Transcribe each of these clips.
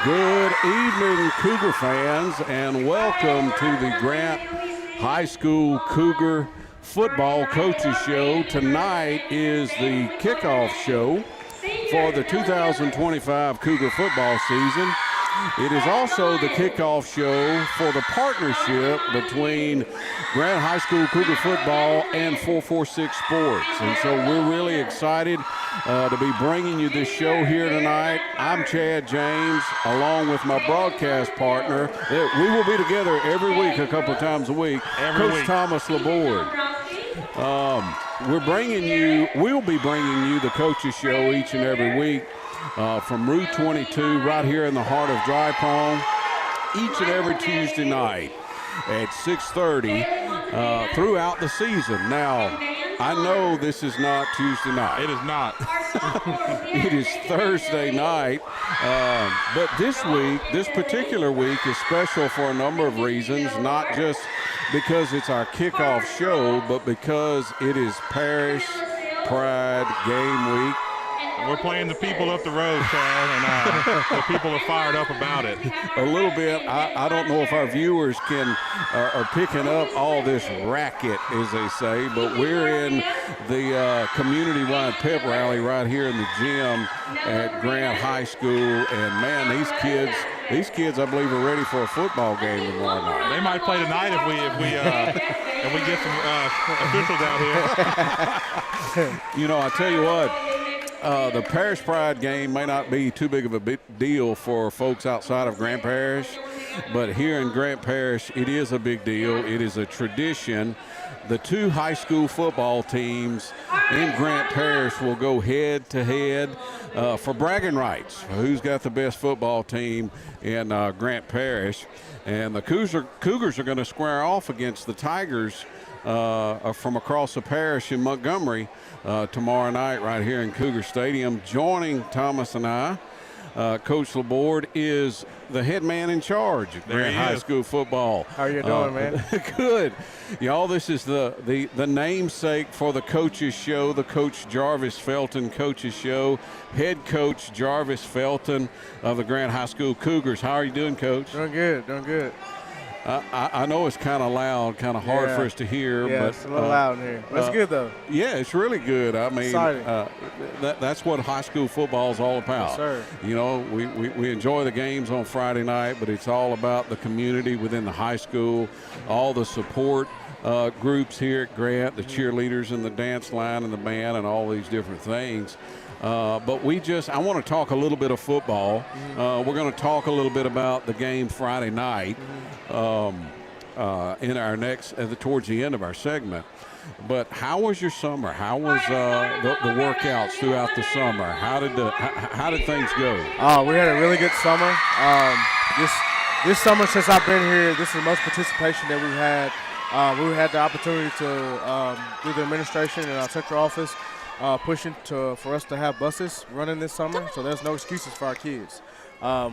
Good evening, Cougar fans, and welcome to the Grant High School Cougar Football Coaches Show. Tonight is the kickoff show for the 2025 Cougar football season. It is also the kickoff show for the partnership between Grant High School Cougar football and 446Sports. And so we're really excited to be bringing you this show here tonight. I'm Chad James, along with my broadcast partner. We will be together every week, a couple of times a week. Coach Thomas Laborde. We'll be bringing you the Coaches Show each and every week from Route 22 right here in the heart of Dry Pond each and every Tuesday night at 6:30 throughout the season. Now, I know this is not Tuesday night. It is not. It is Thursday night. But this particular week is special for a number of reasons, not just because it's our kickoff show, but because it is Parish Pride Game Week. We're playing the people up the road, Chad, and the people are fired up about it. A little bit. I don't know if our viewers are picking up all this racket, as they say, but we're in the community-wide pep rally right here in the gym at Grant High School, and man, these kids, I believe, are ready for a football game tomorrow night. They might play tonight if we get some officials out here. You know, I tell you what. The Parish Pride game may not be too big of a big deal for folks outside of Grant Parish, but here in Grant Parish, it is a big deal. It is a tradition. The two high school football teams in Grant Parish will go head to head for bragging rights. Who's got the best football team in Grant Parish? And the Cougars are going to square off against the Tigers from across the parish in Montgomery tomorrow night right here in Cougar Stadium. Joining Thomas and I, Coach Laborde is the head man in charge of Grant High School football. How you doing, man? Good. Y'all, this is the namesake for the Coaches Show, the Coach Jarvis Felton Coaches Show. Head Coach Jarvis Felton of the Grant High School Cougars. How are you doing, Coach? Doing good. I know it's kind of loud, kind of hard for us to hear. Yeah, but it's a little loud in here. But it's good, though. Yeah, it's really good. I mean, that's what high school football is all about. Yes, sir. You know, we enjoy the games on Friday night, but it's all about the community within the high school, all the support groups here at Grant, the cheerleaders and the dance line and the band and all these different things. But I want to talk a little bit of football. We're going to talk a little bit about the game Friday night in our towards the end of our segment. But how was your summer? How was the workouts throughout the summer? How did things go? We had a really good summer. This summer, since I've been here, this is the most participation that we've had. We had the opportunity to, through the administration and our central office, pushing for us to have buses running this summer, so there's no excuses for our kids.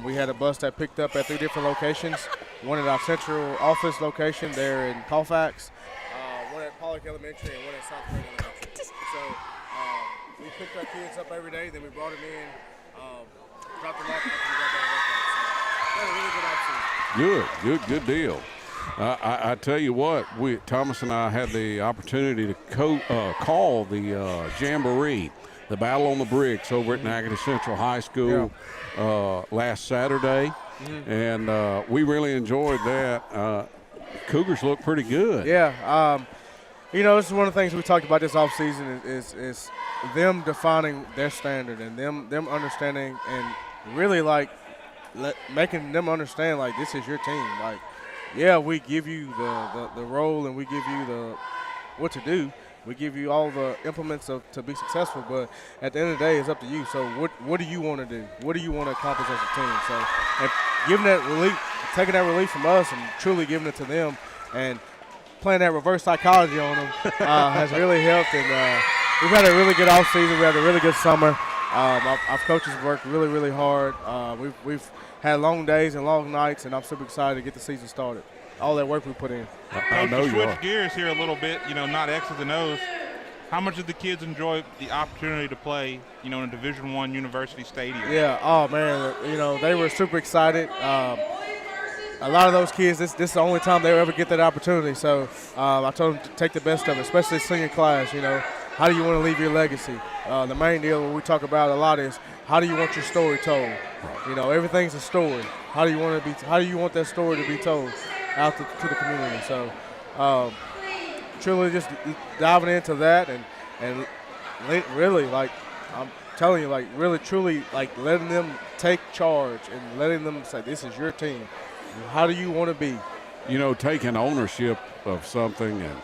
We had a bus that picked up at 3 different locations, one at our central office location there in Colfax, one at Pollock Elementary, and one at South Point Elementary. So we picked our kids up every day, then we brought them in, dropped them off after we got done working. So we had a really good offseason. Good deal. I tell you what, Thomas and I had the opportunity to call the Jamboree, the Battle on the Bricks over at Natchitoches Central High School last Saturday, and we really enjoyed that. Cougars look pretty good. Yeah, you know, this is one of the things we talked about this offseason is them defining their standard and them understanding and really making them understand like this is your team. Like, yeah, we give you the role and we give you what to do. We give you all the implements to be successful, but at the end of the day, it's up to you. So what do you want to do? What do you want to accomplish as a team? So and giving that relief, taking that relief from us and truly giving it to them and playing that reverse psychology on them has really helped. And we've had a really good offseason. We had a really good summer. Our coaches worked really, really hard. We've had long days and long nights, and I'm super excited to get the season started. All that work we put in. I know you switch gears here a little bit, you know, not X's and O's. How much did the kids enjoy the opportunity to play, in a Division I university stadium? Yeah, oh, man, they were super excited. A lot of those kids, this is the only time they ever get that opportunity. So I told them to take the best of it, especially senior class. How do you want to leave your legacy? The main deal we talk about a lot is how do you want your story told? Everything's a story. How do you want that story to be told out to the community? So truly just diving into that and really, like I'm telling you, like really truly like letting them take charge and letting them say, this is your team. How do you want to be? Taking ownership of something. And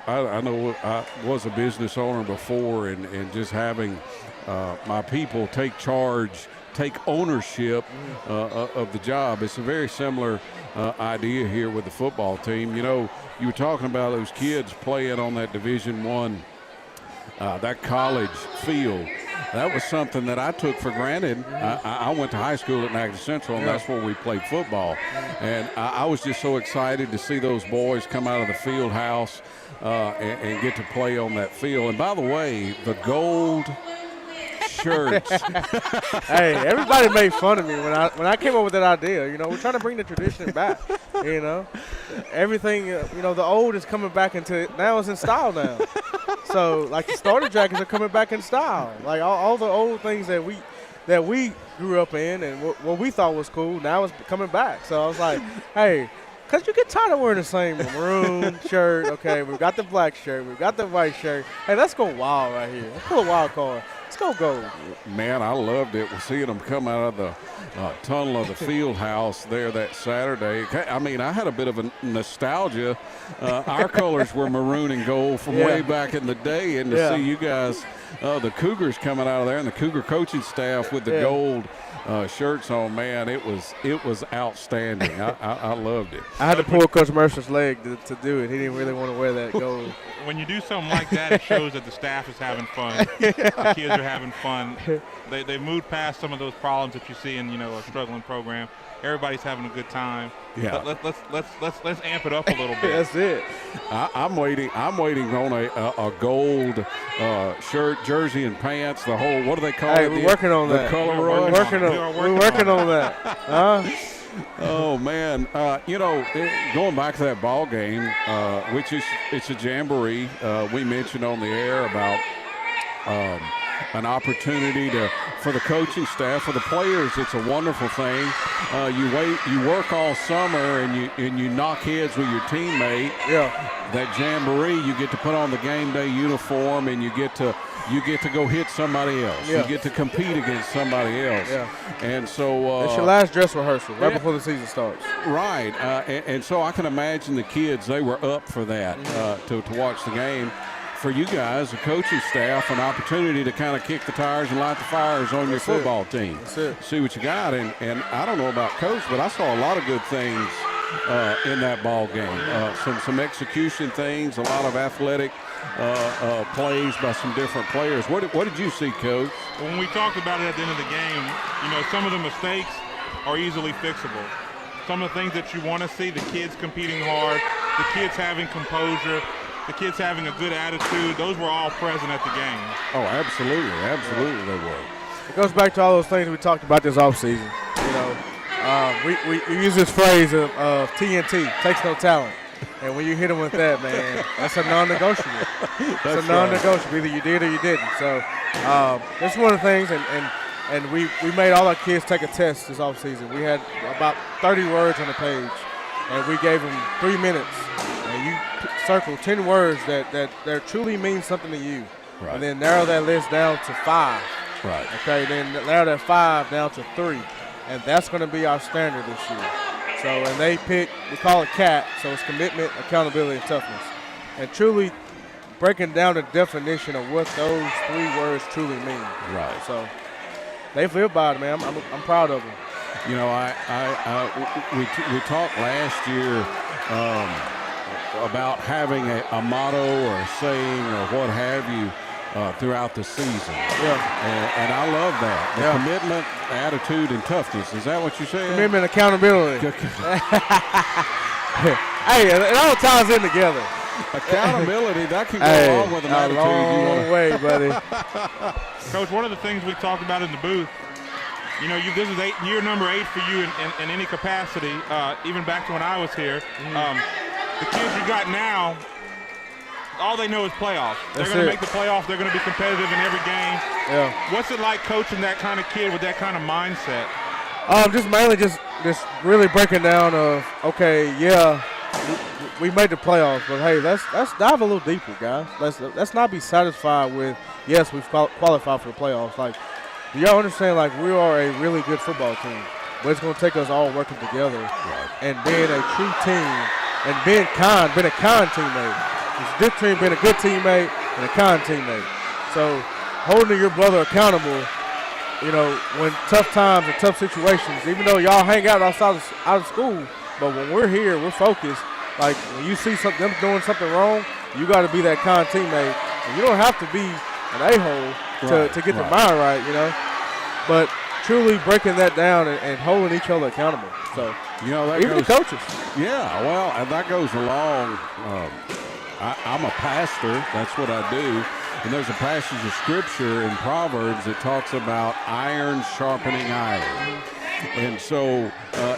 I know I was a business owner before, and just having my people take charge, take ownership of the job. It's a very similar idea here with the football team. You were talking about those kids playing on that Division I, that college field. That was something that I took for granted. I went to high school at Natchez Central, and that's where we played football. And I was just so excited to see those boys come out of the field house and get to play on that field. And by the way, the gold shirts. Hey, everybody made fun of me when I came up with that idea. We're trying to bring the tradition back. Everything. The old is coming back into now. It's in style now. So like the starter jackets are coming back in style. Like all the old things that we grew up in and what we thought was cool now is coming back. So I was like, hey. Because you get tired of wearing the same maroon shirt. Okay, we've got the black shirt. We've got the white shirt. Hey, let's go wild right here. Let's pull a wild card. Let's go gold. Man, I loved it. We're seeing them come out of the tunnel of the field house there that Saturday. I mean, I had a bit of a nostalgia. Our colors were maroon and gold from way back in the day. And to see you guys, the Cougars coming out of there and the Cougar coaching staff with the gold shirts on, man, it was outstanding. I loved it. I had to pull Coach Mercer's leg to do it. He didn't really want to wear that gold. When you do something like that, it shows that the staff is having fun. The kids are having fun. They moved past some of those problems that you see in a struggling program. Everybody's having a good time. Yeah. Let's amp it up a little bit. That's it. I'm waiting on a gold shirt, jersey, and pants. The whole, what do they call it? Hey, we're working on that. Color We're working on that. Huh? Oh man, going back to that ball game, which it's a jamboree. We mentioned on the air about an opportunity for the coaching staff, for the players. It's a wonderful thing. You work all summer and you knock heads with your teammate. Yeah. That jamboree, you get to put on the game day uniform and you get to go hit somebody else. Yeah. You get to compete against somebody else. Yeah. And so it's your last dress rehearsal right before the season starts. Right. And so I can imagine the kids, they were up for that, to watch the game. For you guys, the coaching staff, an opportunity to kind of kick the tires and light the fires on your football team. That's it. See what you got. And I don't know about Coach, but I saw a lot of good things in that ball game. Some execution things, a lot of athletic plays by some different players. What did you see, Coach? When we talked about it at the end of the game, some of the mistakes are easily fixable. Some of the things that you want to see, the kids competing hard, the kids having composure, the kids having a good attitude, those were all present at the game. Oh, absolutely. Absolutely they were. It goes back to all those things we talked about this offseason. We use this phrase of TNT, takes no talent. And when you hit them with that, man, that's a non-negotiable. It's a non-negotiable. Either you did or you didn't. So that's one of the things, and we made all our kids take a test this offseason. We had about 30 words on the page, and we gave them 3 minutes. And you circle 10 words that truly mean something to you. Right. And then narrow that list down to 5. Right. Okay, then narrow that 5 down to 3. And that's going to be our standard this year. So, and they pick, we call it CAT, so it's commitment, accountability, and toughness. And truly breaking down the definition of what those 3 words truly mean. Right. So they feel by it, man. I'm proud of them. We talked last year about having a motto or a saying or what have you throughout the season. Yeah. And I love that. The commitment, attitude, and toughness. Is that what you saying? Commitment, accountability. Hey, it all ties in together. Accountability, that can go along with an attitude. Long way, buddy. Coach, one of the things we talked about in the booth, this is year number 8 for you in any capacity, even back to when I was here. The kids you got now, all they know is playoffs. They're going to make the playoffs. They're going to be competitive in every game. Yeah. What's it like coaching that kind of kid with that kind of mindset? Just mainly just really breaking down of, okay, yeah, we made the playoffs, but hey, let's dive a little deeper, guys. Let's not be satisfied with, yes, we've qualified for the playoffs. Like, do y'all understand, like, we are a really good football team, but it's going to take us all working together and being a true team and being a kind teammate. It's a difference between being a good teammate and a kind teammate. So holding your brother accountable, when tough times and tough situations, even though y'all hang out outside out of school, but when we're here, we're focused. Like, when you see them doing something wrong, you got to be that kind teammate. And you don't have to be an a-hole to get the mind right, But truly breaking that down and holding each other accountable. So, even the coaches. Yeah, well, and that goes along. I'm a pastor. That's what I do. And there's a passage of Scripture in Proverbs that talks about iron sharpening iron. And so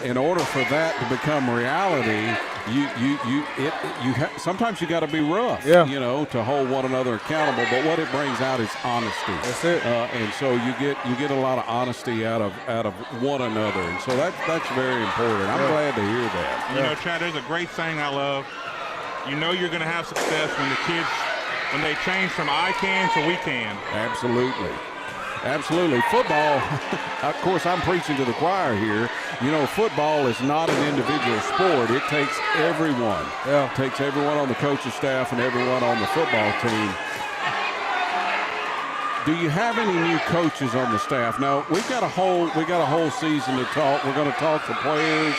in order for that to become reality, sometimes you got to be rough, to hold one another accountable. But what it brings out is honesty. That's it. And so you get a lot of honesty out of one another. And so that's very important. I'm glad to hear that. Chad, there's a great saying I love. You're going to have success when they change from I can to we can. Absolutely. Football, of course, I'm preaching to the choir here. Football is not an individual sport. It takes everyone. Yeah. It takes everyone on the coaching staff and everyone on the football team. Do you have any new coaches on the staff? No, we got a whole season to talk. We're going to talk to players.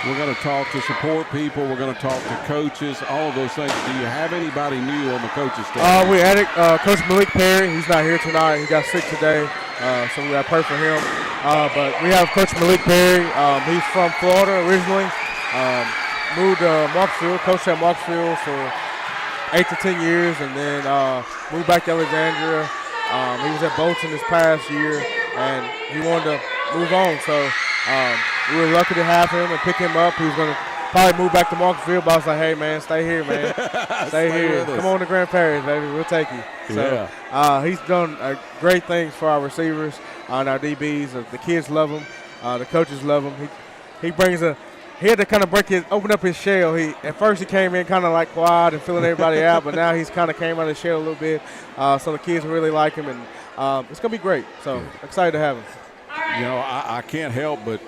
We're going to talk to support people. We're going to talk to coaches, all of those things. Do you have anybody new on the coaching staff? We added Coach Malik Perry. He's not here tonight. He got sick today, so we got to pray for him. But we have Coach Malik Perry. He's from Florida originally. Moved to Marksville, coached at Marksville for 8 to 10 years, and then moved back to Alexandria. He was at Bolton this past year, and he wanted to move on. So we were lucky to have him and pick him up. He was going to probably move back to Marksville, but I was like, hey, man, stay here, man. Stay here. Come on to Grand Parish, baby. We'll take you. So he's done great things for our receivers and our DBs. The kids love him. The coaches love him. He brings he had to kind of open up his shell. At first he came in kind of like quiet and filling everybody out, but now he's kind of came out of his shell a little bit. So the kids really like him, and it's going to be great. So excited to have him. I can't help but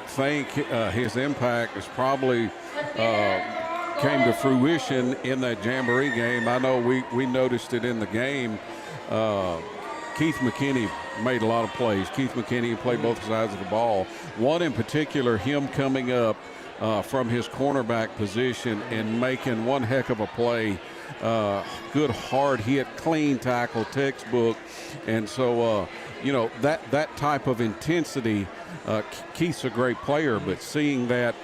think his impact is probably came to fruition in that Jamboree game. I know we noticed it in the game. Keith McKinney made a lot of plays. Keith McKinney played both sides of the ball. One in particular, him coming up from his cornerback position and making one heck of a play. Good hard hit, clean tackle, textbook. And so, that type of intensity, Keith's a great player, but seeing that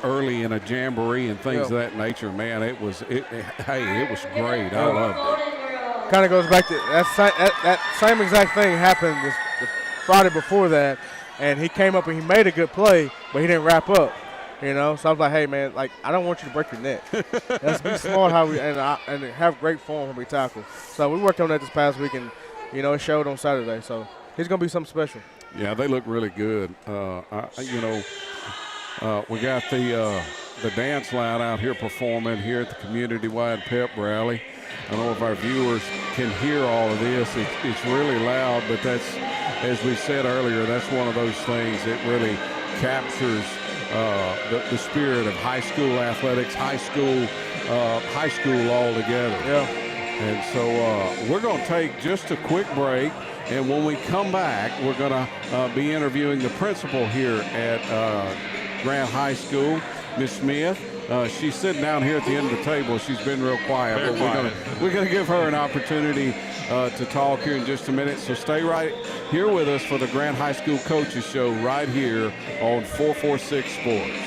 early in a Jamboree and things of that nature, man, it was great. I loved it. Kind of goes back to that same exact thing happened the Friday before that, and he came up and he made a good play, but he didn't wrap up. So I was like, hey, man, like, I don't want you to break your neck. Let's be smart and have great form when we tackle. So we worked on that this past week, and, it showed on Saturday. So he's going to be something special. Yeah, they look really good. We got the dance line out here performing here at the community-wide pep rally. I don't know if our viewers can hear all of this. It's really loud, but that's, as we said earlier, that's one of those things that really captures the spirit of high school athletics, high school altogether. Yeah. And so we're going to take just a quick break, and when we come back, we're going to be interviewing the principal here at Grant High School, Miss Smith. She's sitting down here at the end of the table. She's been real quiet, but we're going to give her an opportunity to talk here in just a minute. So stay right here with us for the Grant High School Coaches Show right here on 446 Sports.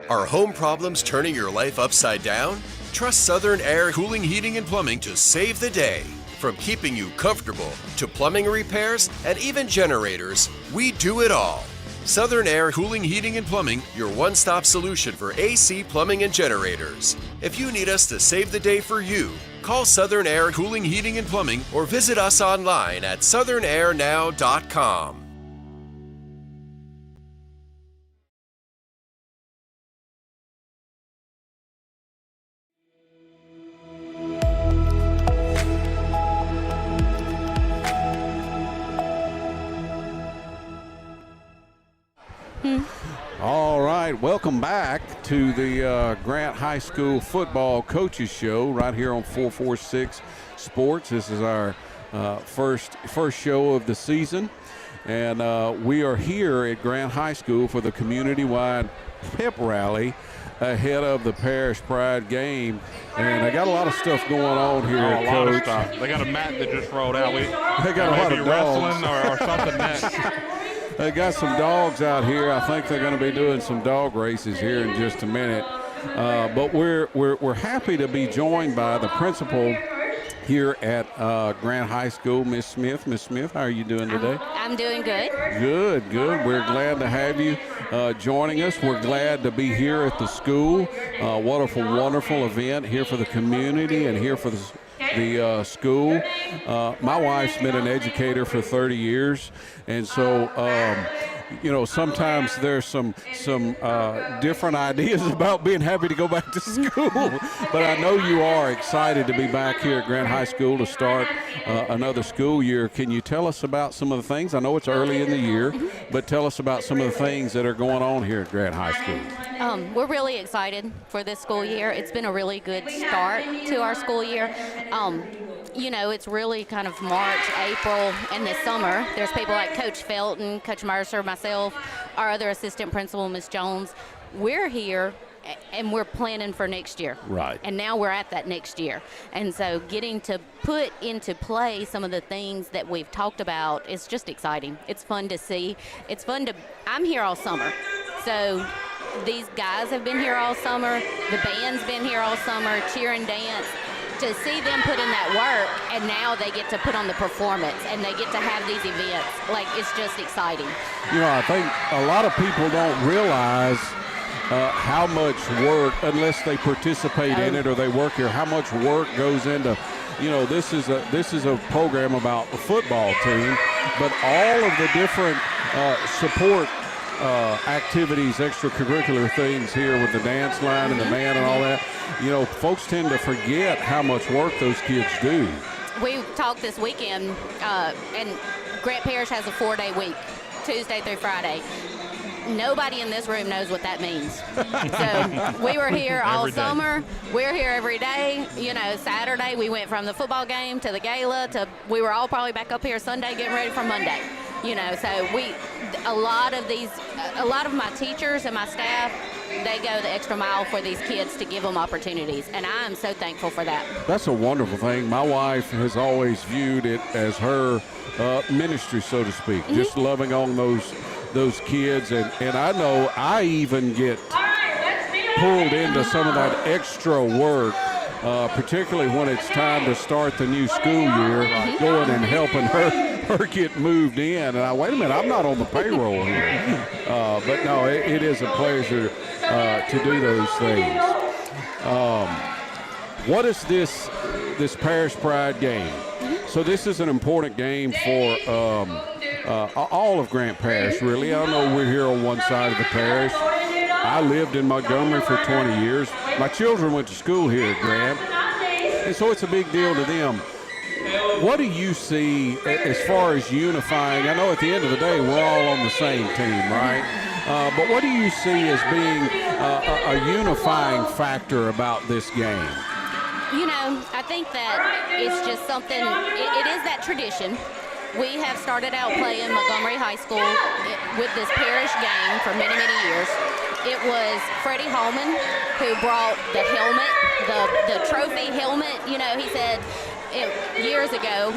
Are home problems turning your life upside down? Trust Southern Air Cooling, Heating, and Plumbing to save the day. From keeping you comfortable to plumbing repairs and even generators, we do it all. Southern Air Cooling, Heating, and Plumbing, your one-stop solution for AC, plumbing, and generators. If you need us to save the day for you, call Southern Air Cooling, Heating, and Plumbing or visit us online at southernairnow.com. All right, welcome back to the Grant High School Football Coaches Show right here on 446 Sports. This is our first show of the season, and we are here at Grant High School for the community-wide pep rally ahead of the Parish Pride game. And I got a lot of stuff going on here, a Coach. lot of stuff. They got a mat that just rolled out. They got a lot of wrestling dogs. or something next. They got some dogs out here. I think they're going to be doing some dog races here in just a minute. But we're happy to be joined by the principal here at Grant High School, Miss Smith. Miss Smith, how are you doing today? I'm doing good. Good. We're glad to have you joining us. We're glad to be here at the school. What a wonderful event here for the community and here for the school. My wife's been an educator for 30 years, and so sometimes there's some different ideas about being happy to go back to school. But I know you are excited to be back here at Grant High School to start another school year. Can you tell us about some of the things? I know it's early in the year, but tell us about some of the things that are going on here at Grant High School. We're really excited for this school year. It's been a really good start to our school year. It's really kind of March, April, and this summer. There's people like Coach Felton, Coach Mercer, myself, our other assistant principal, Ms. Jones. We're here, and we're planning for next year. Right. And now we're at that next year. And so getting to put into play some of the things that we've talked about is just exciting. It's fun to see. I'm here all summer. So these guys have been here all summer. The band's been here all summer, cheer and dance. To see them put in that work, and now they get to put on the performance, and they get to have these events. Like, it's just exciting. I think a lot of people don't realize how much work, unless they participate in it or they work here, how much work goes into, this is a program about the football team, but all of the different support activities, extracurricular things here with the dance line and the band and all that, folks tend to forget how much work those kids do. We talked this weekend, and Grant Parish has a 4-day week, Tuesday through Friday. Nobody in this room knows what that means. So we were here all summer. We're here every day. Saturday we went from the football game to the gala to we were all probably back up here Sunday getting ready for Monday. So a lot of my teachers and my staff, they go the extra mile for these kids to give them opportunities, and I am so thankful for that. That's a wonderful thing. My wife has always viewed it as her ministry, so to speak, just loving on those kids, and I know I even get pulled into some of that extra work, particularly when it's time to start the new school year, going and helping her get moved in. And wait a minute, I'm not on the payroll here. But no, it is a pleasure to do those things. What is this Parish Pride game? So this is an important game for all of Grant Parish, really. I know we're here on one side of the parish. I lived in Montgomery for 20 years. My children went to school here at Grant, and so it's a big deal to them. What do you see as far as unifying? I know at the end of the day, we're all on the same team, right? But what do you see as being a unifying factor about this game? I think that it's just something, it is that tradition. We have started out playing Montgomery High School with this parish game for many, many years. it was Freddie Hallman who brought the helmet, the trophy helmet. You know, he said years ago,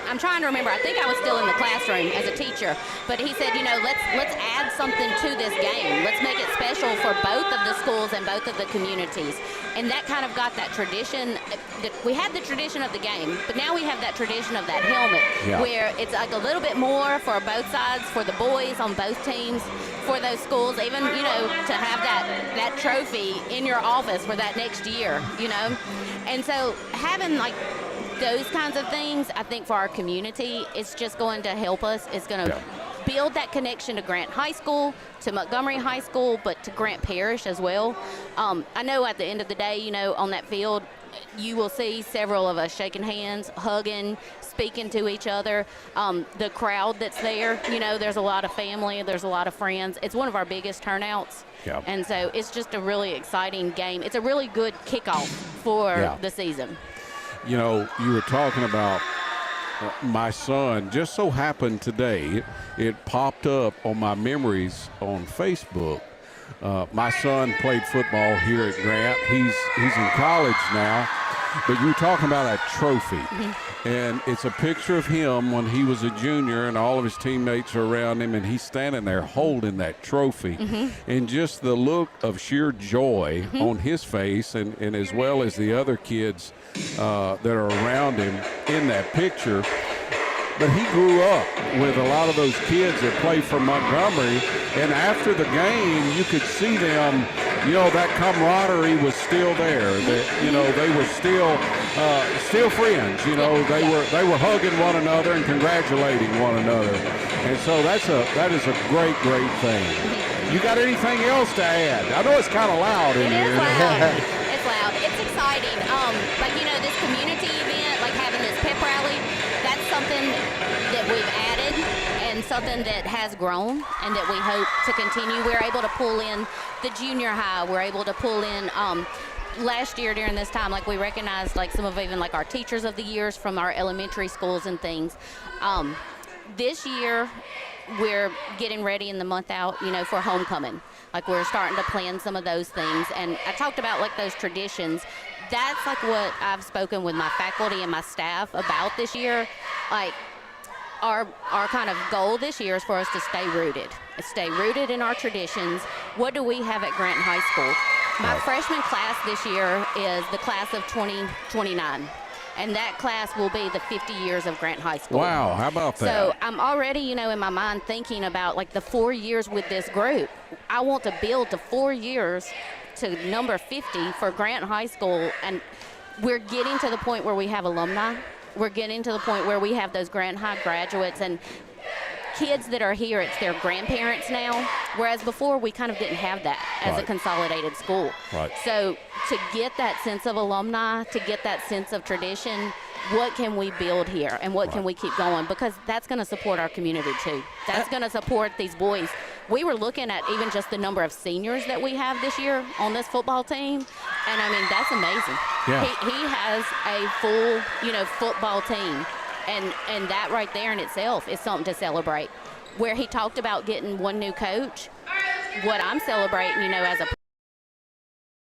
I'm trying to remember, I think I was still in the classroom as a teacher, but he said, you know, let's add something to this game. Let's make it special for both of the schools and both of the communities. And that kind of got that tradition. We had the tradition of the game, but now we have that tradition of that helmet, where it's like a little bit more for both sides, for the boys on both teams, for those schools, even, you know, to have that trophy in your office for that next year, you know. And so having like those kinds of things, I think for our community, it's just going to help us. It's going to build that connection to Grant High School, to Montgomery High School, but to Grant Parish as well. I know at the end of the day, you know, on that field, you will see several of us shaking hands, hugging, speaking to each other. The crowd that's there, you know, there's a lot of family, there's a lot of friends. It's one of our biggest turnouts. Yeah. And so it's just a really exciting game. It's a really good kickoff for the season. You know, you were talking about my son. Just so happened today, it popped up on my memories on Facebook. My son played football here at Grant. He's in college now, but you were talking about that trophy. And it's a picture of him when he was a junior, and all of his teammates are around him, and he's standing there holding that trophy. And just the look of sheer joy on his face, and as well as the other kids that are around him in that picture. But he grew up with a lot of those kids that play for Montgomery, and after the game, you could see them, you know, that camaraderie was still there. That, you know, they were still friends. You know, they were hugging one another and congratulating one another, and so that is a great thing. You got anything else to add? I know it's kind of loud in here. It is loud. It's loud. It's exciting. Like, you know, this community event, like having this pep rally, that's something that we've added and something that has grown and that we hope to continue. We're able to pull in the junior high. We're able to pull in last year during this time, like we recognized like some of even like our teachers of the years from our elementary schools and things. This year, we're getting ready in the month out, you know, for homecoming. Like we're starting to plan some of those things. And I talked about like those traditions. That's like what I've spoken with my faculty and my staff about this year. Like our kind of goal this year is for us to stay rooted in our traditions. What do we have at Grant High School? My freshman class this year is the class of 2029. And that class will be the 50 years of Grant High School. Wow, how about that? So I'm already, you know, in my mind thinking about like the 4 years with this group. I want to build to 4 years to number 50 for Grant High School, and we're getting to the point where we have alumni. We're getting to the point where we have those Grant High graduates and kids that are here, it's their grandparents now, whereas before we kind of didn't have that as a consolidated school. So to get that sense of alumni, to get that sense of tradition, what can we build here and what can we keep going? Because that's going to support our community too. That's going to support these boys. We were looking at even just the number of seniors that we have this year on this football team, and I mean, that's amazing. He has a full, you know, football team. And that right there in itself is something to celebrate. Where he talked about getting one new coach, what I'm celebrating, you know, as a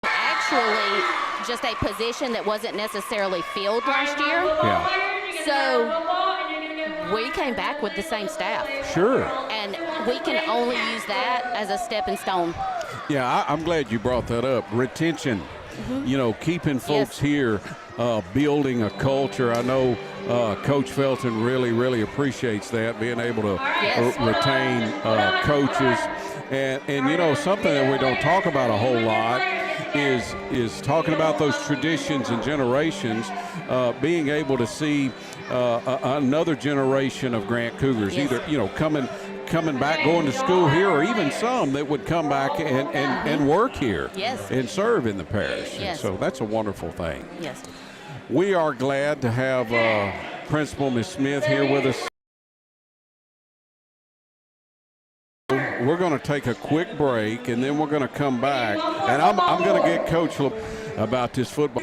actually just a position that wasn't necessarily filled last year. So we came back with the same staff. Sure. And we can only use that as a stepping stone. Yeah, I'm glad you brought that up. Retention, you know, keeping folks here, building a culture. I know Coach Felton really appreciates that, being able to retain coaches. And you know, something that we don't talk about a whole lot is talking about those traditions and generations, being able to see another generation of Grant Cougars, either, you know, coming back, going to school here, or even some that would come back and work here and serve in the parish. And so that's a wonderful thing. We are glad to have Principal Ms. Smith here with us. We're going to take a quick break, and then we're going to come back, and I'm going to get Coach about this football.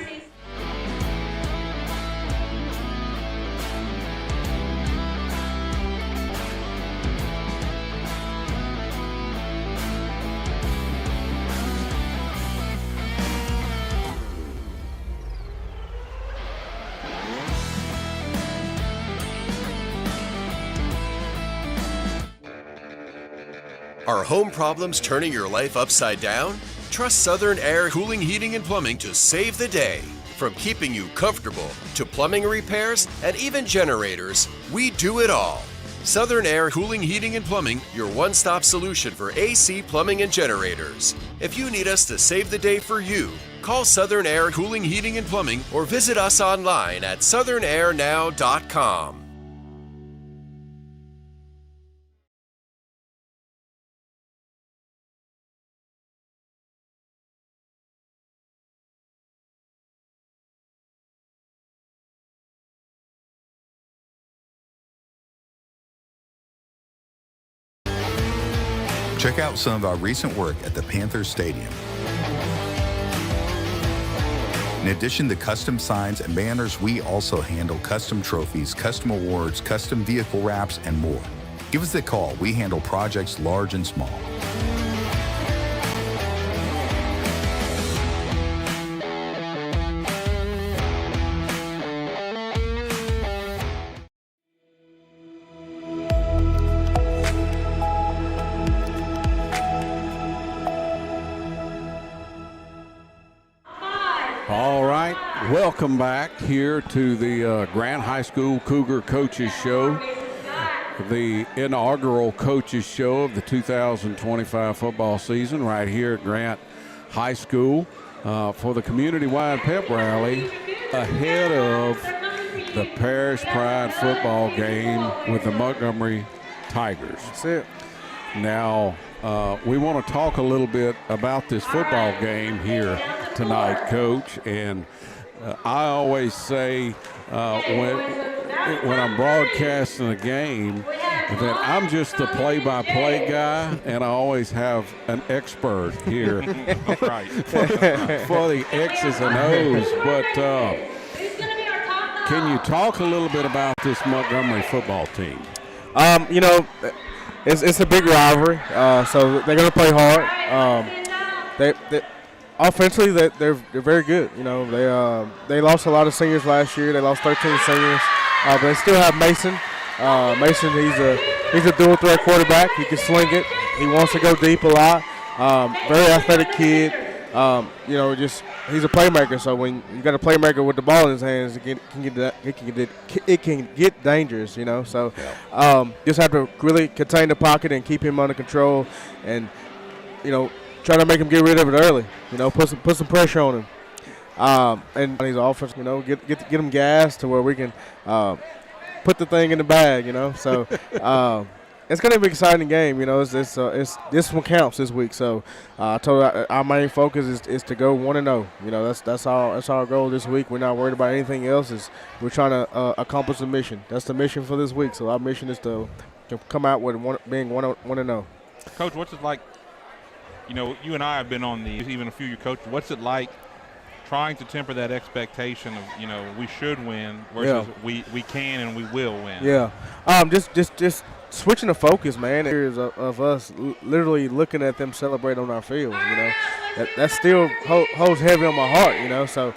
Are home problems turning your life upside down? Trust Southern Air Cooling, Heating, and Plumbing to save the day. From keeping you comfortable to plumbing repairs and even generators, we do it all. Southern Air Cooling, Heating, and Plumbing, your one-stop solution for AC, plumbing, and generators. If you need us to save the day for you, call Southern Air Cooling, Heating, and Plumbing or visit us online at southernairnow.com. Check out some of our recent work at the Panthers Stadium. In addition to custom signs and banners, we also handle custom trophies, custom awards, custom vehicle wraps, and more. Give us a call. We handle projects large and small. All right, welcome back here to the Grant High School Cougar Coaches Show, the inaugural Coaches Show of the 2025 football season right here at Grant High School for the community-wide pep rally ahead of the Parish Pride football game with the Montgomery Tigers. That's it. Now, we want to talk a little bit about this football game here tonight, Coach, and I always say when I'm broadcasting a game that I'm just the play-by-play guy, and I always have an expert here Right. for the X's and O's. But can you talk a little bit about this Montgomery football team? You know, it's a big rivalry, so they're going to play hard. They offensively, they're very good. You know, they lost a lot of seniors last year. They lost 13 seniors, but they still have Mason. Mason, he's a dual threat quarterback. He can sling it. He wants to go deep a lot. Very athletic kid. You know, just he's a playmaker. So when you got a playmaker with the ball in his hands, it can get dangerous. You know, so just have to really contain the pocket and keep him under control, and you know, try to make him get rid of it early. You know, put some pressure on him. And he's offense. You know, get him gas to where we can put the thing in the bag. You know, so. It's going to be an exciting game, you know. It's this one counts this week. So I told our main focus is to go 1-0. You know, that's our goal this week. We're not worried about anything else. We're trying to accomplish the mission. That's the mission for this week. So our mission is to come out with being 1-0. Coach, what's it like? You know, you and I have been on these, even a few of your coaches. What's it like trying to temper that expectation of, you know, we should win versus we can and we will win? Yeah, just switching the focus, man. Years of us literally looking at them celebrate on our field, you know, that still holds heavy on my heart, you know. So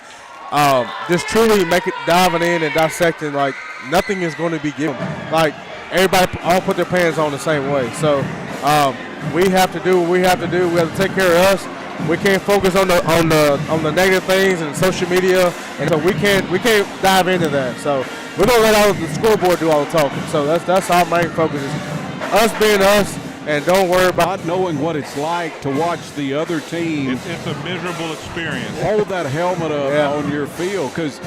just truly diving in and dissecting, like nothing is going to be given. Like everybody all put their pants on the same way. So we have to do what we have to do. We have to take care of us. We can't focus on the negative things and social media, and so we can't dive into that. So we're gonna let all the scoreboard do all the talking. So that's our main focus is us being us, and don't worry about not knowing what it's like to watch the other team. It's a miserable experience. Hold that helmet up on your field because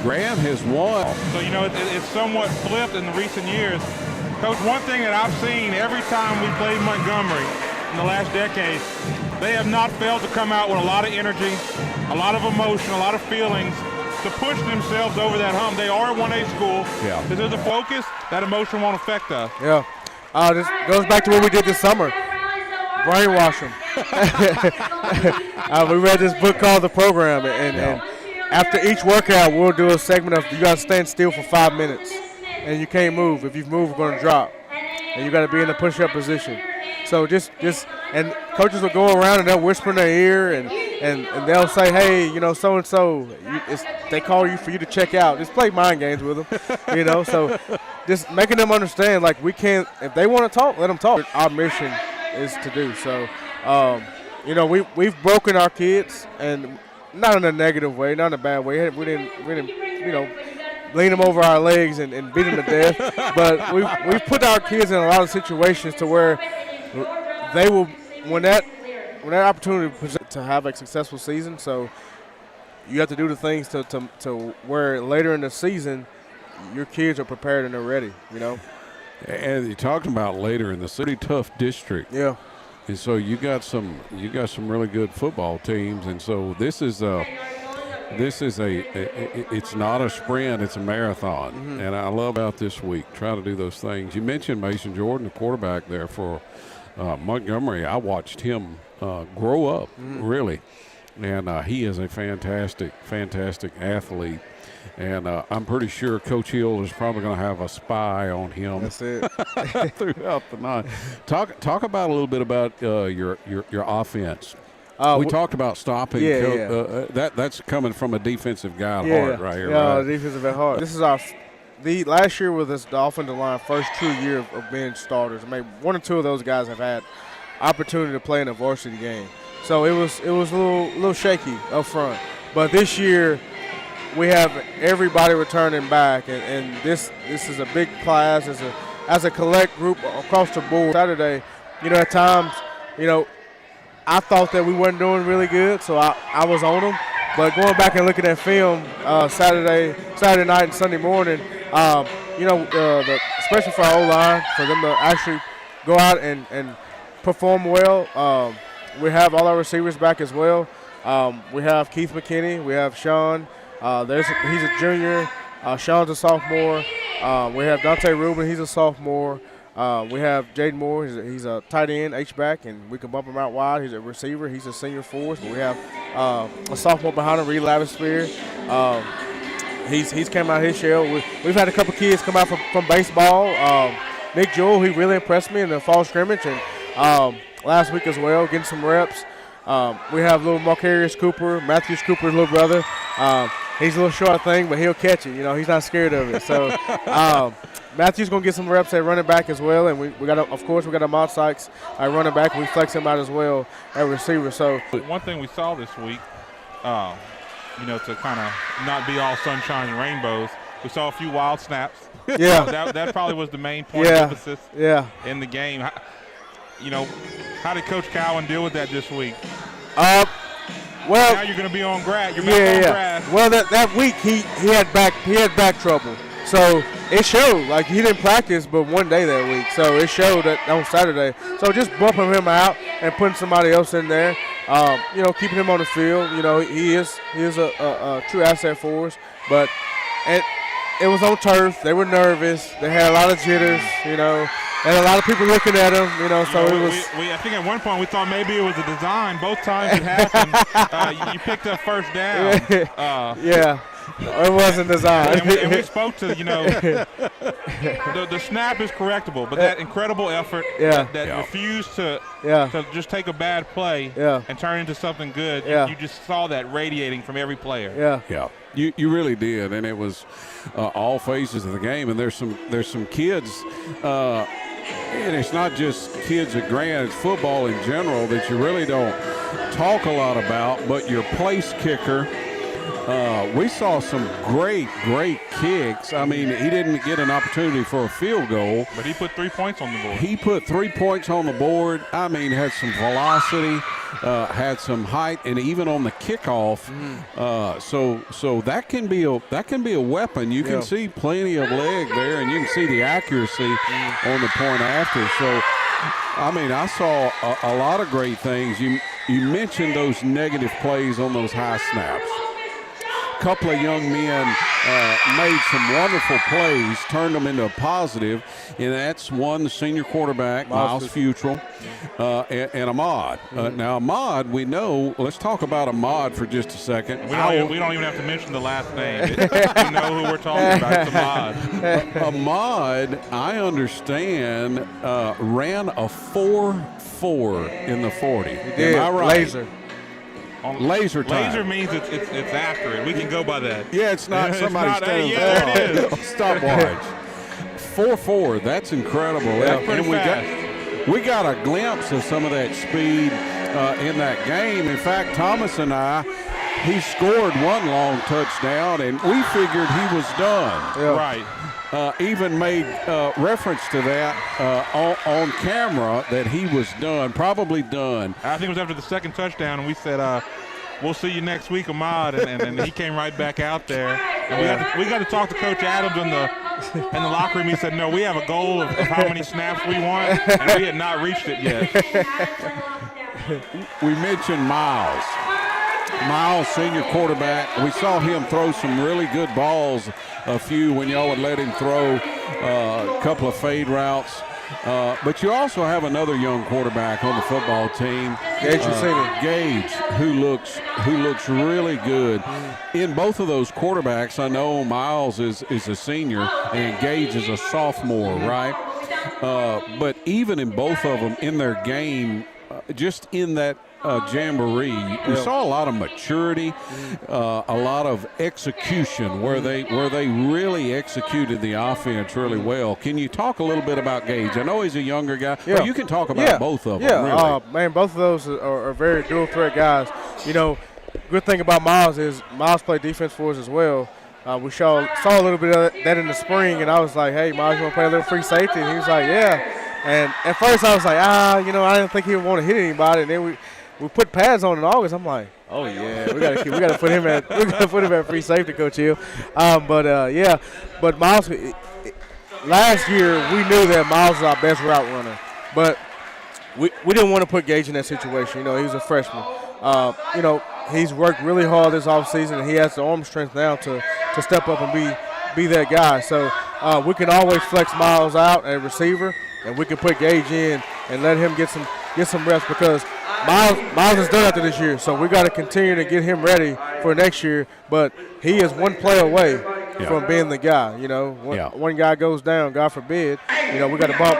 Grant has won. So you know it's somewhat flipped in the recent years. Coach, one thing that I've seen every time we played Montgomery in the last decade, they have not failed to come out with a lot of energy, a lot of emotion, a lot of feelings to push themselves over that hump. They are a 1A school. Yeah. This is the focus. That emotion won't affect us. Yeah. This goes back to what we did this summer. Brainwash them. We read this book called The Program, and after each workout, we'll do a segment of you got to stand still for 5 minutes, and you can't move. If you move, we're going to drop, and you got to be in a push-up position. So just and coaches will go around and they'll whisper in their ear, and and they'll say, hey, you know, so and so, they call you for you to check out. Just play mind games with them, you know. So just making them understand, like, we can't. If they want to talk, let them talk. Our mission is to do so. You know, we've broken our kids, and not in a negative way, not in a bad way. We didn't, you know, lean them over our legs and beat them to death. But we've put our kids in a lot of situations to where they will, when that opportunity presents to have a successful season. So you have to do the things to where later in the season your kids are prepared and they're ready, you know. And you're talking about later in the city, tough district. Yeah. And so you got some really good football teams, and so it's not a sprint, it's a marathon. Mm-hmm. And I love about this week, try to do those things. You mentioned Mason Jordan, the quarterback there for Montgomery. I watched him grow up, really, and he is a fantastic athlete. And I'm pretty sure Coach Hill is probably going to have a spy on him. That's it. Throughout the night. Talk about a little bit about your offense. We talked about stopping. That's coming from a defensive guy at heart right here. Yeah, right? defensive at heart. This is the last year was the offensive line first true year of being starters. Maybe one or two of those guys have had opportunity to play in a varsity game. So it was a little shaky up front. But this year, we have everybody returning back, and this is a big class as a collect group across the board. Saturday, you know, at times, you know, I thought that we weren't doing really good, so I was on them. But going back and looking at film Saturday night and Sunday morning, you know, especially for our O-line, for them to actually go out and perform well. We have all our receivers back as well. We have Keith McKinney, we have Sean. He's a junior. Sean's a sophomore. We have Dante Rubin. He's a sophomore. We have Jaden Moore. He's a tight end, H-back, and we can bump him out wide. He's a receiver. He's a senior for us. But we have a sophomore behind him, Reed Lavispear. He's came out of his shell. We've had a couple kids come out from baseball. Nick Jewell, he really impressed me in the fall scrimmage, and last week as well, getting some reps. We have little Marcarius Cooper, Matthews Cooper's little brother. He's a little short thing, but he'll catch it. You know, he's not scared of it. So Matthews gonna get some reps at running back as well, and we got Ahmad Sykes at running back. We flex him out as well at receiver. So one thing we saw this week, you know, to kind of not be all sunshine and rainbows, we saw a few wild snaps. Yeah, that probably was the main point of emphasis. In the game. You know, how did Coach Cowan deal with that this week? Well, now you're going to be on grass. You're back on grass. Well, that week he had back trouble, so it showed. Like, he didn't practice but one day that week, so it showed that on Saturday. So just bumping him out and putting somebody else in there, you know, keeping him on the field. You know, he is a true asset for us. But it was on turf. They were nervous. They had a lot of jitters. You know. And a lot of people looking at him, you know, so it was. I think at one point we thought maybe it was a design. Both times it happened, you picked up first down. Yeah, it wasn't designed. And we spoke to, you know, the snap is correctable, but that incredible effort that refused to just take a bad play and turn into something good, you just saw that radiating from every player. Yeah. You really did, and it was all phases of the game. And there's some kids, and it's not just kids at Grant, it's football in general that you really don't talk a lot about, but your place kicker, we saw some great kicks. I mean, he didn't get an opportunity for a field goal. But he put 3 points on the board. He put 3 points on the board. I mean, had some velocity, had some height, and even on the kickoff. So that can be a weapon. You can see plenty of leg there, and you can see the accuracy on the point after. So, I mean, I saw a lot of great things. You mentioned those negative plays on those high snaps. A couple of young men made some wonderful plays, turned them into a positive, and that's one, the senior quarterback, Miles Futrell, and Ahmad. Now, Ahmad, we know, let's talk about Ahmad for just a second. We don't even have to mention the last name. We know who we're talking about. It's Ahmad. Ahmad, I understand, ran a 4.4 in the 40. He did. Am I right? Laser. Laser time. Laser means it's accurate. We can go by that. Yeah, it's not somebody standing yeah, it is. Stopwatch. 4-4. That's incredible. That's pretty and fast. we got a glimpse of some of that speed in that game. In fact, Thomas and he scored one long touchdown, and we figured he was done. Yeah. Right. Even made reference to that on camera that he was done, probably done. I think it was after the second touchdown, and we said, we'll see you next week, Ahmad, and he came right back out there. And we got to talk to Coach Adams in the locker room. He said, no, we have a goal of how many snaps we want, and we had not reached it yet. We mentioned Miles. Miles, senior quarterback. We saw him throw some really good balls, a few when y'all would let him throw a couple of fade routes. But you also have another young quarterback on the football team, Gage, who looks really good. In both of those quarterbacks, I know Miles is a senior and Gage is a sophomore, right? But even in both of them, in their game, just in that jamboree, we saw a lot of maturity, a lot of execution where they really executed the offense really well. Can you talk a little bit about Gage? I know he's a younger guy, but you can talk about both of them. Really. Man, both of those are very dual threat guys. You know, good thing about Miles is Miles played defense for us as well. We saw a little bit of that in the spring, and I was like, hey, Miles, you want to play a little free safety? And he was like, yeah. And at first I was like, I didn't think he would want to hit anybody. And then we put pads on in August. I'm like, oh yeah, we gotta put him at free safety, Coach Hill. But Miles, last year we knew that Miles was our best route runner, but we didn't want to put Gage in that situation. You know, he was a freshman. He's worked really hard this offseason, and he has the arm strength now to step up and be that guy. So we can always flex Miles out at receiver, and we can put Gage in and let him get some reps because Miles is done after this year. So we got to continue to get him ready for next year. But he is one play away from being the guy. You know, one guy goes down, God forbid. You know, we got to bump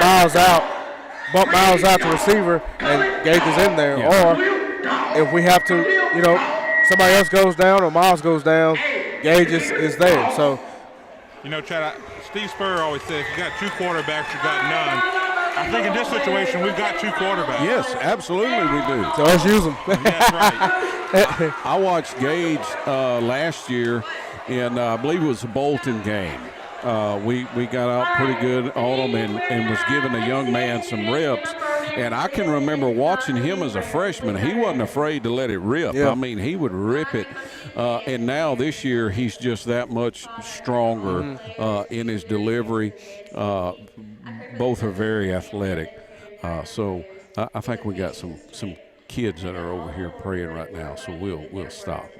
Miles out to receiver, and Gage is in there. Or if we have to, somebody else goes down or Miles goes down, Gage is there. So, Chad, Steve Spurrier always says, if you got two quarterbacks, you got none. I think in this situation, we've got two quarterbacks. Yes, absolutely we do. So let's use them. That's right. I watched Gage last year in, I believe it was a Bolton game. We got out pretty good on him and was giving a young man some reps. And I can remember watching him as a freshman. He wasn't afraid to let it rip. Yeah. I mean, he would rip it. And now this year he's just that much stronger in his delivery. Both are very athletic. So I think we got some kids that are over here praying right now. So we'll stop.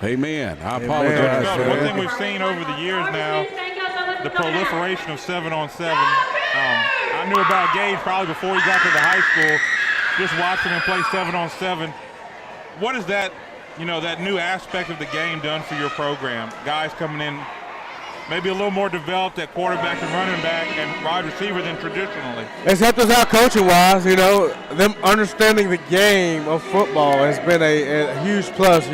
Amen. I apologize for One that. thing we've seen over the years now, the proliferation of 7-on-7. I knew about Gage probably before he got to the high school, just watching him play 7-on-7. What is that, that new aspect of the game done for your program? Guys coming in maybe a little more developed at quarterback and running back and wide receiver than traditionally. It's helped us out coaching-wise. Them understanding the game of football has been a huge plus.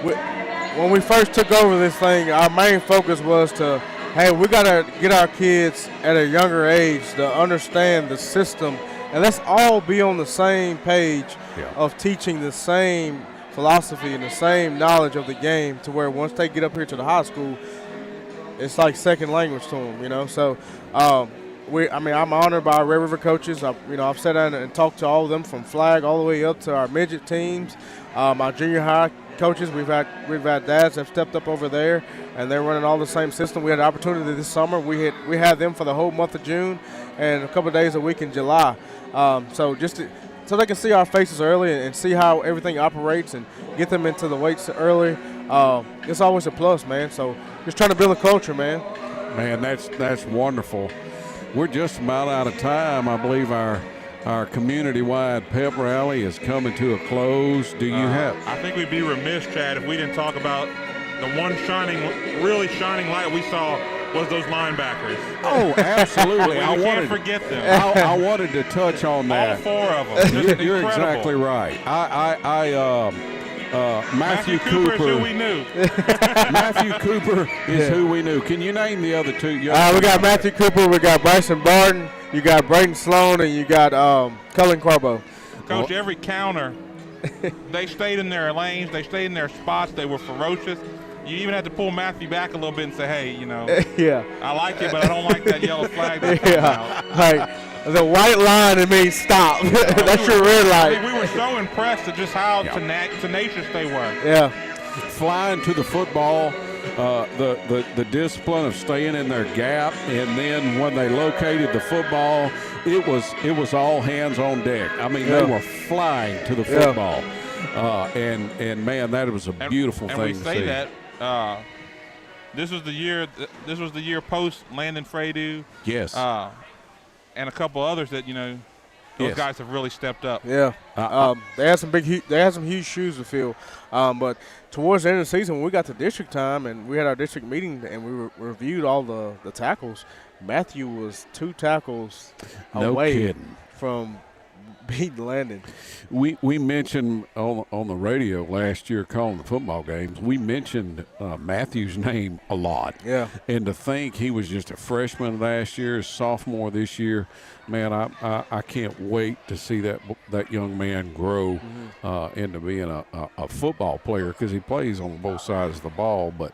When we first took over this thing, our main focus was we got to get our kids at a younger age to understand the system, and let's all be on the same page of teaching the same philosophy and the same knowledge of the game to where once they get up here to the high school, it's like second language to them, So, I'm honored by our Red River coaches. I've sat down and talked to all of them from flag all the way up to our midget teams, our junior high coaches. We've had dads that have stepped up over there, and they're running all the same system. We had an opportunity this summer. We had them for the whole month of June and a couple of days a week in July. So they can see our faces early and see how everything operates and get them into the weights early. It's always a plus, man. So just trying to build a culture, man. Man, that's wonderful. We're just about out of time. I believe our community-wide pep rally is coming to a close. Do you have? I think we'd be remiss, Chad, if we didn't talk about the one really shining light we saw was those linebackers. Oh, absolutely. We can't forget them. I wanted to touch on that. All 4 of them. You're exactly right. Matthew Cooper is Cooper. who we knew. Matthew Cooper is who we knew. Can you name the other 2? We got Matthew Cooper, we got Bryson Barton, you got Braden Sloan, and you got Cullen Carbo. Coach, every counter, they stayed in their lanes. They stayed in their spots. They were ferocious. You even had to pull Matthew back a little bit and say, hey, yeah, I like it, but I don't like that yellow flag that's coming out. Like the white line, it means stop. That's your red light. We were so impressed at just how tenacious they were. Yeah. Flying to the football, the discipline of staying in their gap, and then when they located the football, it was all hands on deck. I mean, they were flying to the football, and man, that was a beautiful thing to see. And we say that this was the year post Landon Fredu. Yes. And a couple others that those guys have really stepped up. Yeah. They had some huge shoes to fill. But towards the end of the season, when we got to district time and we had our district meeting and we reviewed all the tackles, Matthew was 2 tackles away from beating Landon. We mentioned on the radio last year calling the football games, we mentioned Matthew's name a lot. Yeah. And to think he was just a freshman last year, a sophomore this year, man, I can't wait to see that young man grow into being a football player, because he plays on both sides of the ball. But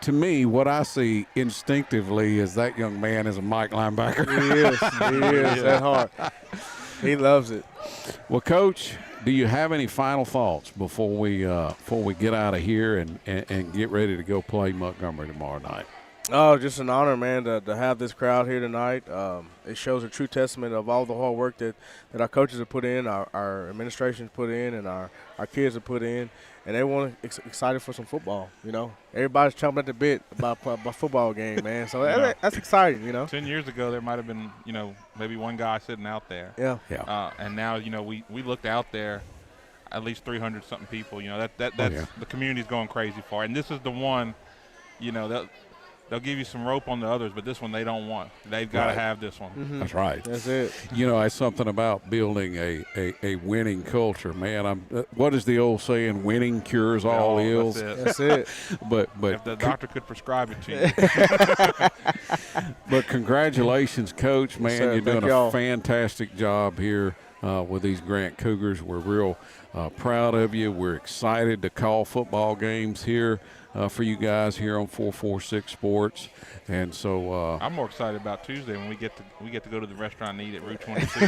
to me, what I see instinctively is that young man is a Mike linebacker. He is that hard. He loves it. Well, Coach, do you have any final thoughts before we get out of here and get ready to go play Montgomery tomorrow night? Oh, just an honor, man, to have this crowd here tonight. It shows a true testament of all the hard work that our coaches have put in, our administration's put in, and our kids have put in. And everyone excited for some football, Everybody's chomping at the bit about football game, man. So that's exciting, 10 years ago, there might have been, maybe one guy sitting out there. Yeah. And now, we looked out there, at least 300-something people. That's the community's going crazy for. And this is the one, they'll give you some rope on the others, but this one they don't want. They've got to have this one. Mm-hmm. That's right. That's it. It's something about building a winning culture, man. What is the old saying? Winning cures all ills. That's it. But if the doctor could prescribe it to you. But congratulations, Coach, man. Yes, sir. You're doing Thank y'all. a fantastic job here with these Grant Cougars. We're real proud of you. We're excited to call football games here for you guys here on 446 Sports. And so I'm more excited about Tuesday when we get to go to the restaurant and eat at Route 22.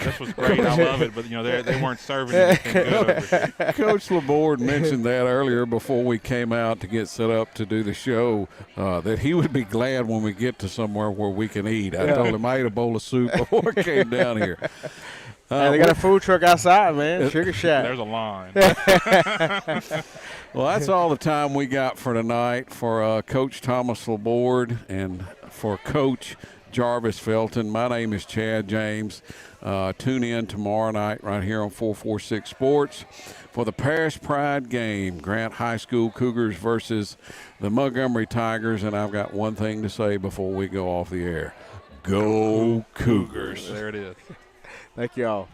This was great. I love it, but they weren't serving anything good over here. Coach Laborde mentioned that earlier before we came out to get set up to do the show, that he would be glad when we get to somewhere where we can eat. I told him I ate a bowl of soup before I came down here. They got a food truck outside, man. Sugar Shack. There's a line. Well, that's all the time we got for tonight for Coach Thomas Laborde and for Coach Jarvis Felton. My name is Chad James. Tune in tomorrow night right here on 446 Sports for the Parish Pride game, Grant High School Cougars versus the Montgomery Tigers. And I've got one thing to say before we go off the air. Go Cougars. There it is. Thank y'all.